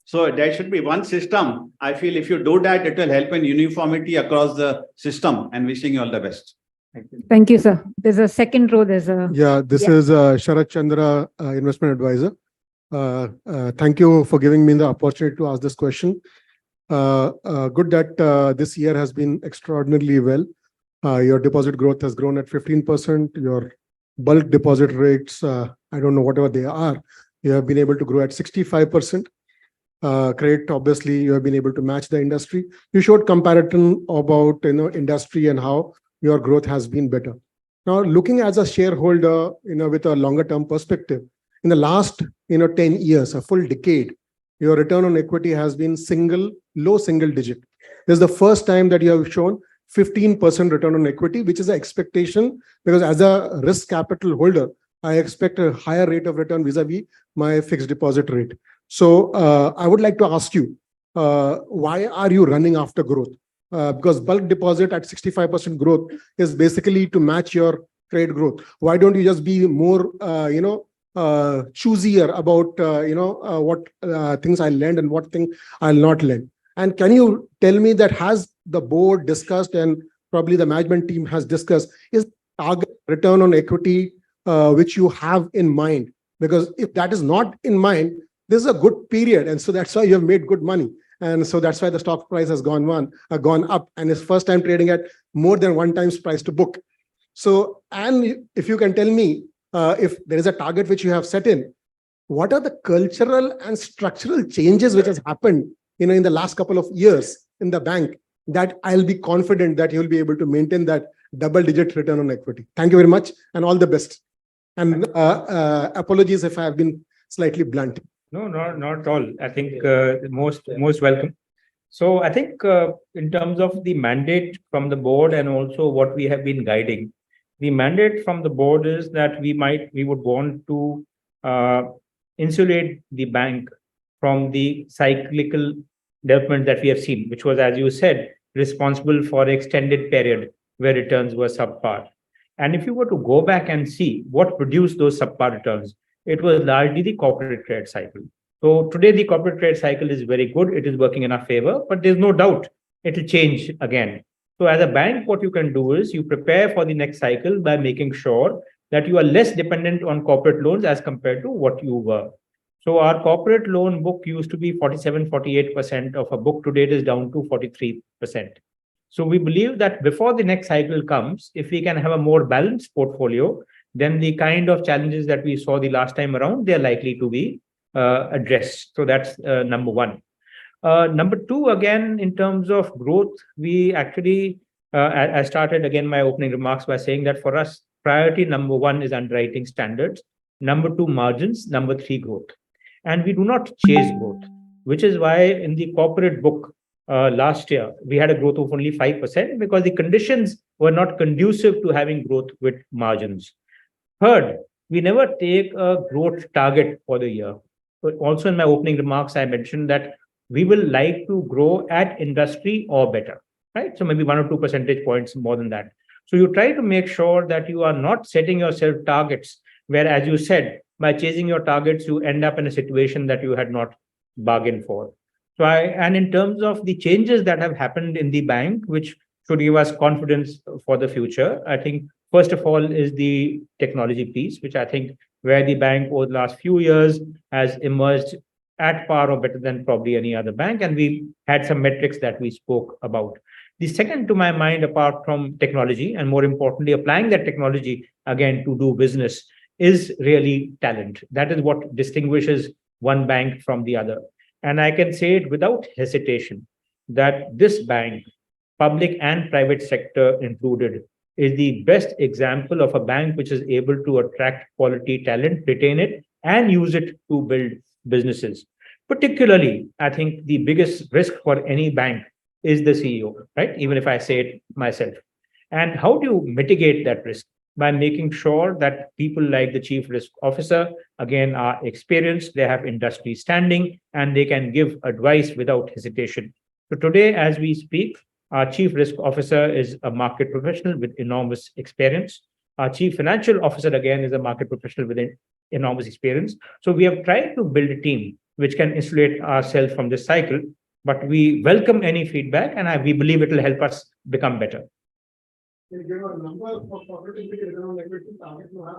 So there should be one system. I feel if you do that, it will help in uniformity across the system, and wishing you all the best. Thank you, sir. There's a second row. There's a. Yeah, this is Sharat Chandra, investment advisor. Thank you for giving me the opportunity to ask this question. Good that this year has been extraordinarily well. Your deposit growth has grown at 15%. Your bulk deposit rates, I don't know whatever they are, you have been able to grow at 65%. Credit, obviously, you have been able to match the industry. You showed comparison about industry and how your growth has been better. Now, looking as a shareholder, with a longer term perspective, in the last 10 years, a full decade, your return on equity has been low single digit. This is the first time that you have shown 15% return on equity, which is an expectation, because as a risk capital holder, I expect a higher rate of return vis-a-vis my fixed deposit rate. So I would like to ask you, why are you running after growth? Because bulk deposit at 65% growth is basically to match your trade growth. Why don't you just be more, choosier about, what things I'll lend and what thing I'll not lend? And can you tell me that has the board discussed and probably the management team has discussed, is target return on equity which you have in mind? Because if that is not in mind, this is a good period. And so that's why you have made good money. And so that's why the stock price has gone up and it's first time trading at more than 1 times price to book. So, and if you can tell me, if there is a target which you have set in, what are the cultural and structural changes which has happened, in the last couple of years in the bank, that I'll be confident that you'll be able to maintain that double-digit return on equity. Thank you very much and all the best. And apologies if I have been slightly blunt. No, not at all. I think most welcome. So I think in terms of the mandate from the board and also what we have been guiding, the mandate from the board is that we would want to insulate the bank from the cyclical development that we have seen, which was, as you said, responsible for an extended period where returns were subpar. And if you were to go back and see what produced those subpar returns, it was largely the corporate credit cycle. So today the corporate credit cycle is very good. It is working in our favor, but there's no doubt it will change again. So as a bank, what you can do is you prepare for the next cycle by making sure that you are less dependent on corporate loans as compared to what you were. So our corporate loan book used to be 47-48% of a book. Today it is down to 43%. So we believe that before the next cycle comes, if we can have a more balanced portfolio, then the kind of challenges that we saw the last time around, they're likely to be addressed. So that's number one. Number two, again, in terms of growth, we actually, I started again my opening remarks by saying that for us, priority number one is underwriting standards, number two, margins, number three, growth. And we do not chase growth, which is why in the corporate book last year, we had a growth of only 5% because the conditions were not conducive to having growth with margins. Third, we never take a growth target for the year. But also in my opening remarks, I mentioned that we will like to grow at industry or better, right? So maybe 1 or 2 percentage points more than that. So you try to make sure that you are not setting yourself targets where, as you said, by chasing your targets, you end up in a situation that you had not bargained for. So and in terms of the changes that have happened in the bank, which should give us confidence for the future, I think first of all is the technology piece, which I think where the bank over the last few years has emerged at par or better than probably any other bank. And we had some metrics that we spoke about. The second to my mind, apart from technology, and more importantly, applying that technology again to do business, is really talent. That is what distinguishes one bank from the other. And I can say it without hesitation that this bank, public and private sector included, is the best example of a bank which is able to attract quality talent, retain it, and use it to build businesses. Particularly, I think the biggest risk for any bank is the CEO, right? Even if I say it myself. And how do you mitigate that risk? By making sure that people like the chief risk officer, again, are experienced, they have industry standing, and they can give advice without hesitation. So today, as we speak, our chief risk officer is a market professional with enormous experience. Our chief financial officer, again, is a market professional with enormous experience. So we have tried to build a team which can insulate ourselves from this cycle, but we welcome any feedback, and we believe it will help us become better.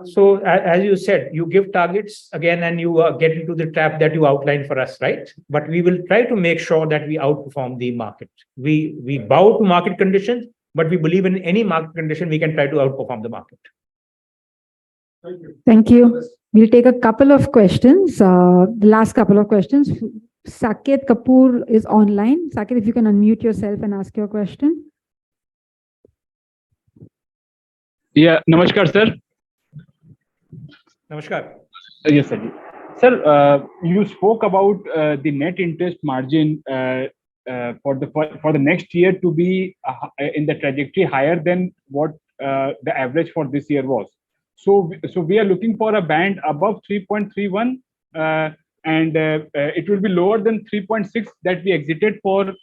So as you said, you give targets again, and you get into the trap that you outlined for us, right? But we will try to make sure that we outperform the market. We bow to market conditions, but we believe in any market condition, we can try to outperform the market. Thank you. Thank you. We'll take a couple of questions. The last couple of questions. Saket Kapoor is online. Saket, if you can unmute yourself and ask your question. Yeah, namaskar, sir. Namaskar. Yes, sir. Sir, you spoke about the net interest margin for the next year to be in the trajectory higher than what the average for this year was. So we are looking for a band above 3.31, and it will be lower than 3.6 that we exited for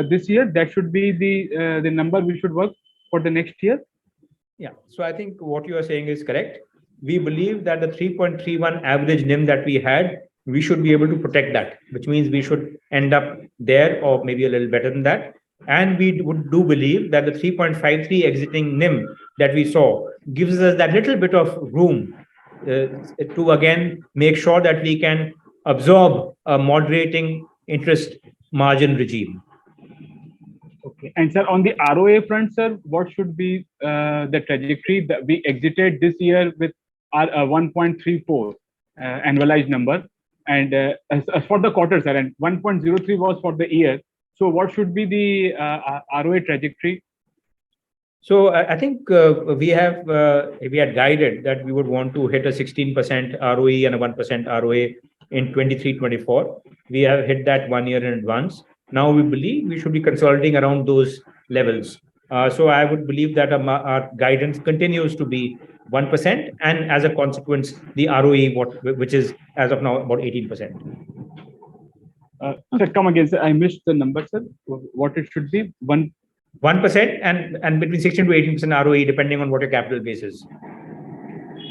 this year. That should be the number we should work for the next year. Yeah, so I think what you are saying is correct. We believe that the 3.31 average NIM that we had, we should be able to protect that, which means we should end up there or maybe a little better than that. And we do believe that the 3.53 exiting NIM that we saw gives us that little bit of room to again make sure that we can absorb a moderating interest margin regime. Okay. And sir, on the ROA front, sir, what should be the trajectory that we exited this year with our 1.34 annualized number, and as for the quarter, sir, and 1.03 was for the year. So what should be the ROA trajectory? So I think we had guided that we would want to hit a 16% ROE and a 1% ROA in 23-24. We have hit that 1 year in advance. Now we believe we should be consolidating around those levels. So I would believe that our guidance continues to be 1%, and as a consequence, the ROE, which is as of now about 18%. Sir, come again, sir. I missed the number, sir. What it should be? 1% and between 16 to 18% ROE, depending on what your capital base is.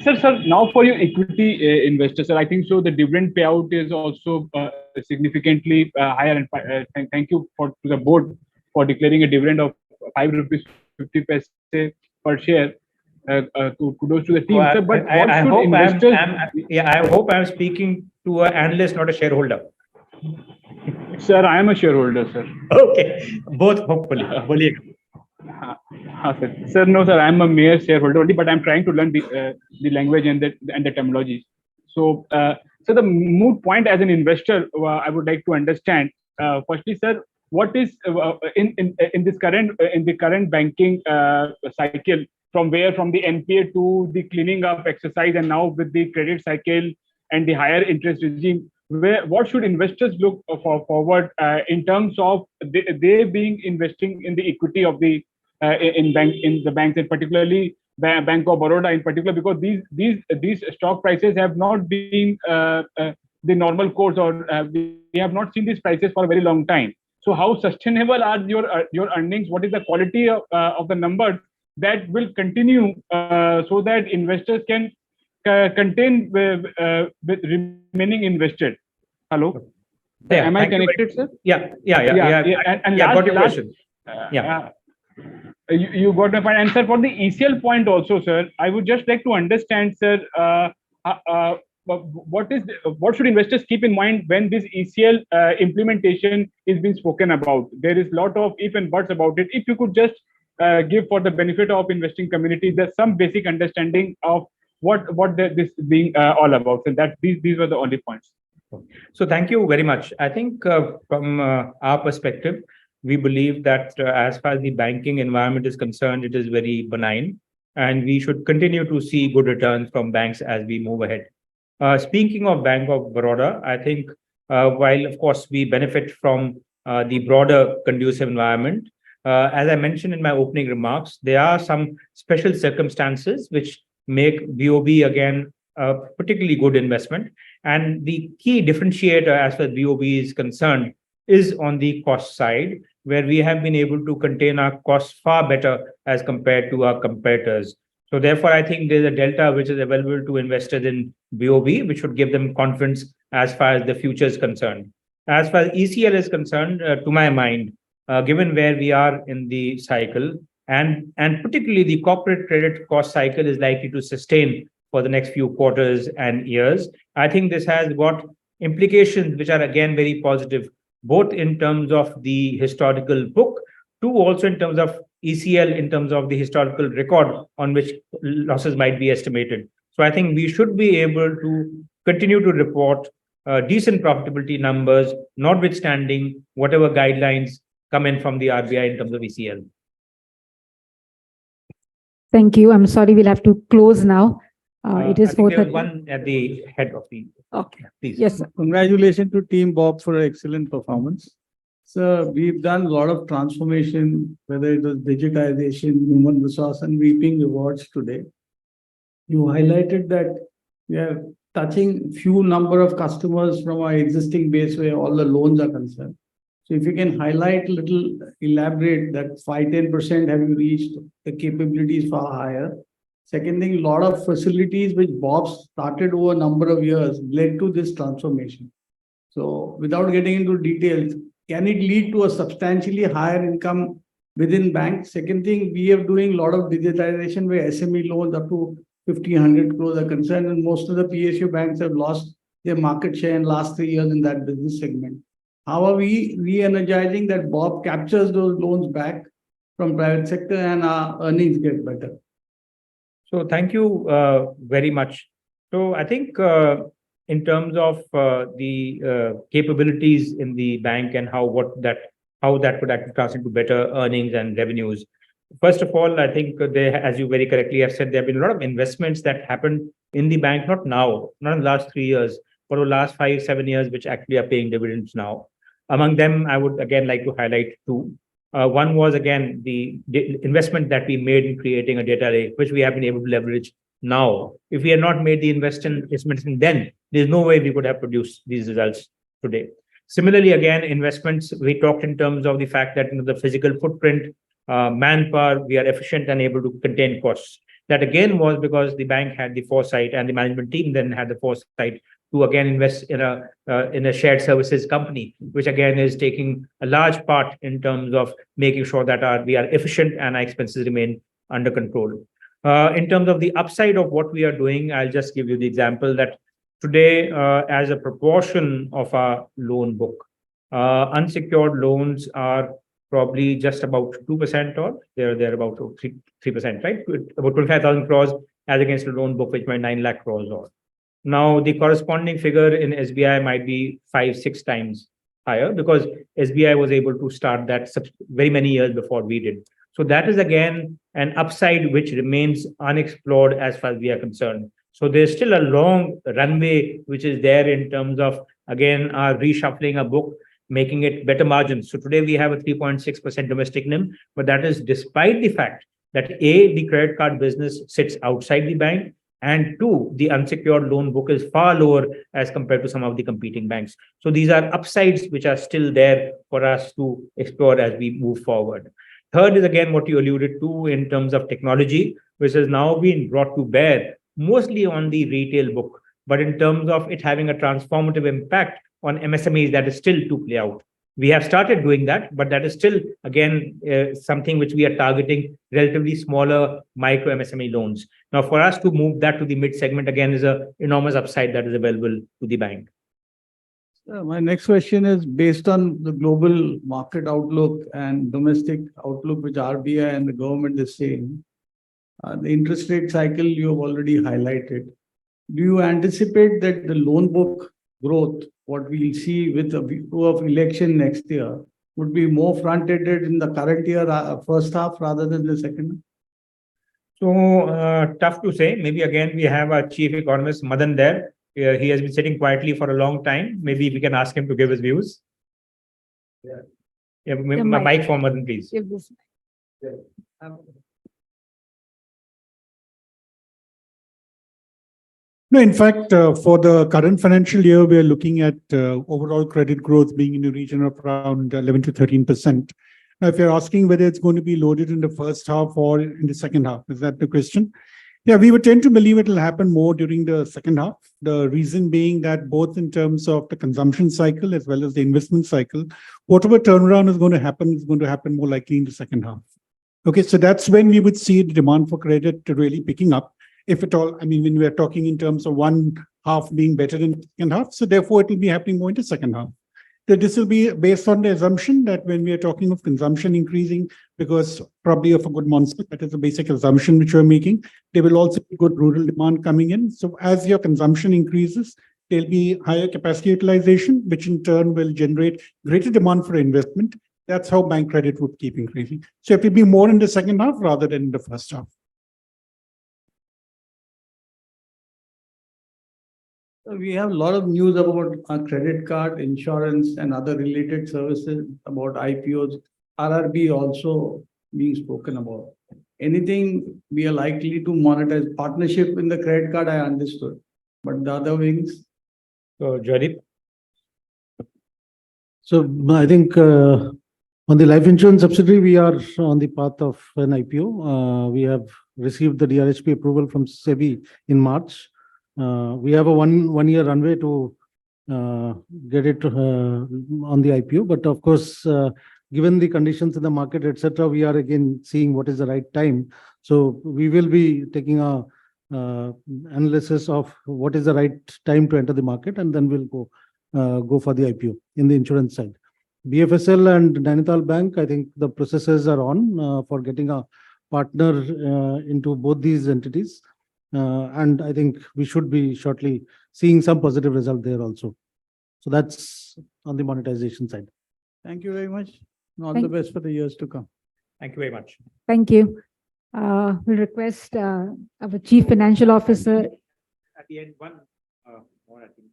Sir, now for your equity investors, sir, I think so. The dividend payout is also significantly higher. And thank you to the board for declaring a dividend of 5 rupees 50 paise per share. Kudos to the team, sir. But I hope I'm speaking to an analyst, not a shareholder. Sir, I am a shareholder, sir. Okay, both hopefully. Sir, no, sir, I'm a mere shareholder only, but I'm trying to learn the language and the terminology. So, so the moot point as an investor, I would like to understand. Firstly, sir, what is in this current in the current banking cycle, from the NPA to the cleaning up exercise, and now with the credit cycle and the higher interest regime, what should investors look forward in terms of they being investing in the equity of the in the banks, and particularly Bank of Baroda in particular, because these stock prices have not been the normal course, or we have not seen these prices for a very long time. So how sustainable are your earnings? What is the quality of the numbers that will continue so that investors can contain with remaining invested? Hello, Yeah, am I thank you very- connected, sir? Yeah. And Yeah, last, got your last, question. Yeah. you got my point. And sir, for the ECL point also, sir, I would just like to understand, sir, what should investors keep in mind when this ECL implementation is being spoken about? There is a lot of if and buts about it. If you could just give, for the benefit of investing community, there's some basic understanding of this being all about. And that these were the only points. So thank you very much. I think from our perspective, we believe that as far as the banking environment is concerned, it is very benign, and we should continue to see good returns from banks as we move ahead. Speaking of Bank of Baroda, I think while of course we benefit from the broader conducive environment, as I mentioned in my opening remarks, there are some special circumstances which make BOB again a particularly good investment. And the key differentiator as far as BOB is concerned is on the cost side, where we have been able to contain our costs far better as compared to our competitors. So therefore, I think there's a delta which is available to investors in BOB, which should give them confidence as far as the future is concerned. As far as ECL is concerned, to my mind, given where we are in the cycle, and particularly the corporate credit cost cycle is likely to sustain for the next few quarters and years, I think this has got implications which are again very positive, both in terms of the historical book, to also in terms of ECL, in terms of the historical record on which losses might be estimated. So I think we should be able to continue to report decent profitability numbers, notwithstanding whatever guidelines come in from the RBI in terms of ECL. Thank you. I'm sorry, we'll have to close now. It is I think there was 4:30. one at the head of the. Okay. Please. Yes, sir. Congratulations to Team Bob for excellent performance. So we've done a lot of transformation, whether it was digitization, human resource, and reaping rewards today. You highlighted that we are touching few number of customers from our existing base where all the loans are concerned. So if you can highlight a little, elaborate that 5-10% have you reached, the capabilities far higher. Second thing, a lot of facilities which Bob started over a number of years led to this transformation. So without getting into details, can it lead to a substantially higher income within banks? Second thing, we are doing a lot of digitization where SME loans up to 1,500 crores are concerned, and most of the PSU banks have lost their market share in last 3 years in that business segment. How are we re-energizing that Bob captures those loans back from private sector and our earnings get better? So thank you very much. So I think in terms of the capabilities in the bank and how that could actually translate into better earnings and revenues. First of all, I think there, as you very correctly have said, there have been a lot of investments that happened in the bank, not now, not in the last 3 years, but over the last 5-7 years, which actually are paying dividends now. Among them, I would again like to highlight two. One was again the investment that we made in creating a data lake, which we have been able to leverage now. If we had not made the investments then, there's no way we could have produced these results today. Similarly, again, investments, we talked in terms of the fact that the physical footprint, manpower, we are efficient and able to contain costs. That again was because the bank had the foresight, and the management team then had the foresight to again invest in a shared services company, which again is taking a large part in terms of making sure that we are efficient and our expenses remain under control. In terms of the upside of what we are doing, I'll just give you the example that today, as a proportion of our loan book, unsecured loans are probably just about 2% or they're about 3%, right? About 25,000 crores as against a loan book which might 9 lakh crores or. Now, the corresponding figure in SBI might be 5-6 times higher because SBI was able to start that very many years before we did. So that is again an upside which remains unexplored as far as we are concerned. So there's still a long runway which is there in terms of again reshuffling a book, making it better margins. So today we have a 3.6% domestic NIM, but that is despite the fact that A, the credit card business sits outside the bank, and two, the unsecured loan book is far lower as compared to some of the competing banks. So these are upsides which are still there for us to explore as we move forward. Third is again what you alluded to in terms of technology, which has now been brought to bear mostly on the retail book. But in terms of it having a transformative impact on MSMEs, that is still to play out. We have started doing that, but that is still, again, something which we are targeting relatively smaller micro MSME loans. Now, for us to move that to the mid segment, again, is an enormous upside that is available to the bank. My next question is based on the global market outlook and domestic outlook, which RBI and the government is saying. The interest rate cycle you have already highlighted. Do you anticipate that the loan book growth, what we'll see with the view of election next year, would be more front-ended in the current year, first half rather than the second? So tough to say. Maybe again, we have our chief economist, Madan, there. He has been sitting quietly for a long time. Maybe we can ask him to give his views. Yeah, mic for Madan, please. No, in fact, for the current financial year, we are looking at overall credit growth being in the region of around 11 to 13%. Now, if you're asking whether it's going to be loaded in the first half or in the second half, is that the question? Yeah, we would tend to believe it will happen more during the second half. The reason being that both in terms of the consumption cycle as well as the investment cycle, whatever turnaround is going to happen more likely in the second half. Okay, so that's when we would see the demand for credit to really picking up. If at all, I mean, when we are talking in terms of one half being better than the second half, so therefore it will be happening more in the second half. That this will be based on the assumption that when we are talking of consumption increasing, because probably of a good monsoon, that is a basic assumption which we're making, there will also be good rural demand coming in. So as your consumption increases, there'll be higher capacity utilization, which in turn will generate greater demand for investment. That's how bank credit would keep increasing. So it will be more in the second half rather than in the first half. We have a lot of news about our credit card, insurance, and other related services about IPOs. RRB also being spoken about. Anything we are likely to monetize? Partnership in the credit card, I understood, but the other wings? So, Jaideep? So I think on the life insurance subsidiary, we are on the path of an IPO. We have received the DRHP approval from SEBI in March. We have a one year runway to get it on the IPO. But of course, given the conditions in the market, etc., we are again seeing what is the right time. So we will be taking a analysis of what is the right time to enter the market, and then we'll go for the IPO in the insurance side. BFSL and Nainital Bank, I think the processes are on for getting a partner into both these entities. And I think we should be shortly seeing some positive result there also. So that's on the monetization side. Thank you very much. All the best for the years to come. Thank you very much. Thank you. We'll request our Chief Financial Officer. At the end, one more, I think.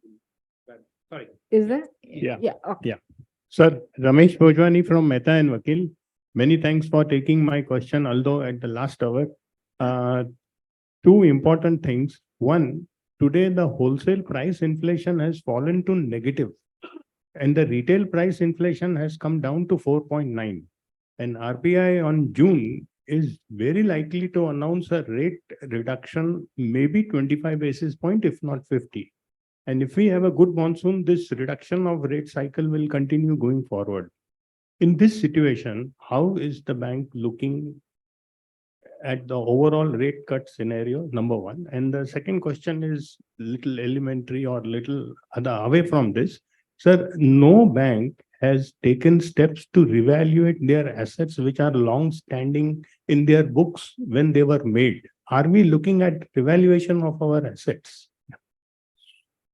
Sorry. Is there? Yeah. Yeah. Okay. Yeah. Sir, Ramesh Bhojwani from Mehta and Vakil. Many thanks for taking my question, although at the last hour. Two important things. One, today the wholesale price inflation has fallen to negative, and the retail price inflation has come down to 4.9. And RBI on June is very likely to announce a rate reduction, maybe 25 basis point, if not 50. And if we have a good monsoon, this reduction of rate cycle will continue going forward. In this situation, how is the bank looking at the overall rate cut scenario, number one? And the second question is little elementary or little away from this. Sir, no bank has taken steps to reevaluate their assets which are long standing in their books when they were made? Are we looking at revaluation of our assets?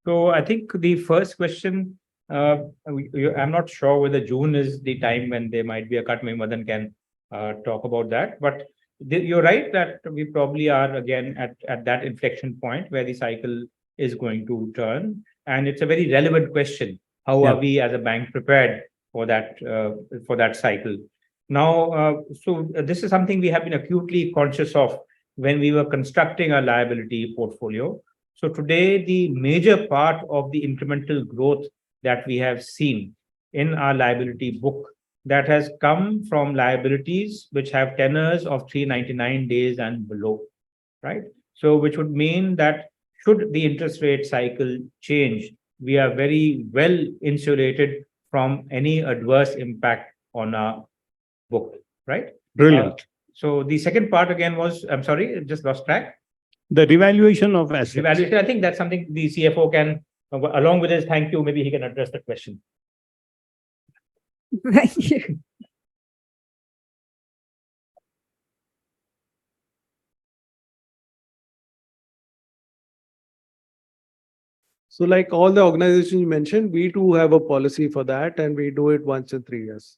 So I think the first question, I'm not sure whether June is the time when there might be a cut. Maybe Madan can talk about that. But you're right that we probably are again at that inflection point where the cycle is going to turn. And it's a very relevant question. How are we as a bank prepared for that cycle? Now, this is something we have been acutely conscious of when we were constructing our liability portfolio. So today, the major part of the incremental growth that we have seen in our liability book that has come from liabilities which have tenors of 399 days and below, right? So which would mean that should the interest rate cycle change, we are very well insulated from any adverse impact on our book, right? Brilliant. So the second part again was, I'm sorry, just lost track. The revaluation of assets. Revaluation, I think that's something the CFO can, along with his thank you, maybe he can address the question. Thank you. So like all the organizations you mentioned, we too have a policy for that and we do it once in 3 years.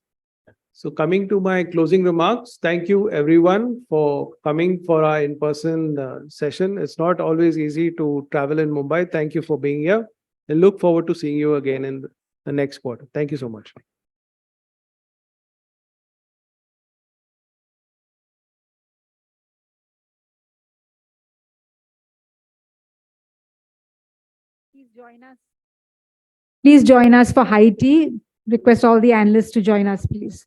So coming to my closing remarks, thank you everyone for coming for our in-person session. It's not always easy to travel in Mumbai. Thank you for being here and look forward to seeing you again in the next quarter. Thank you so much. Please join us. Please join us for high tea. Request all the analysts to join us, please.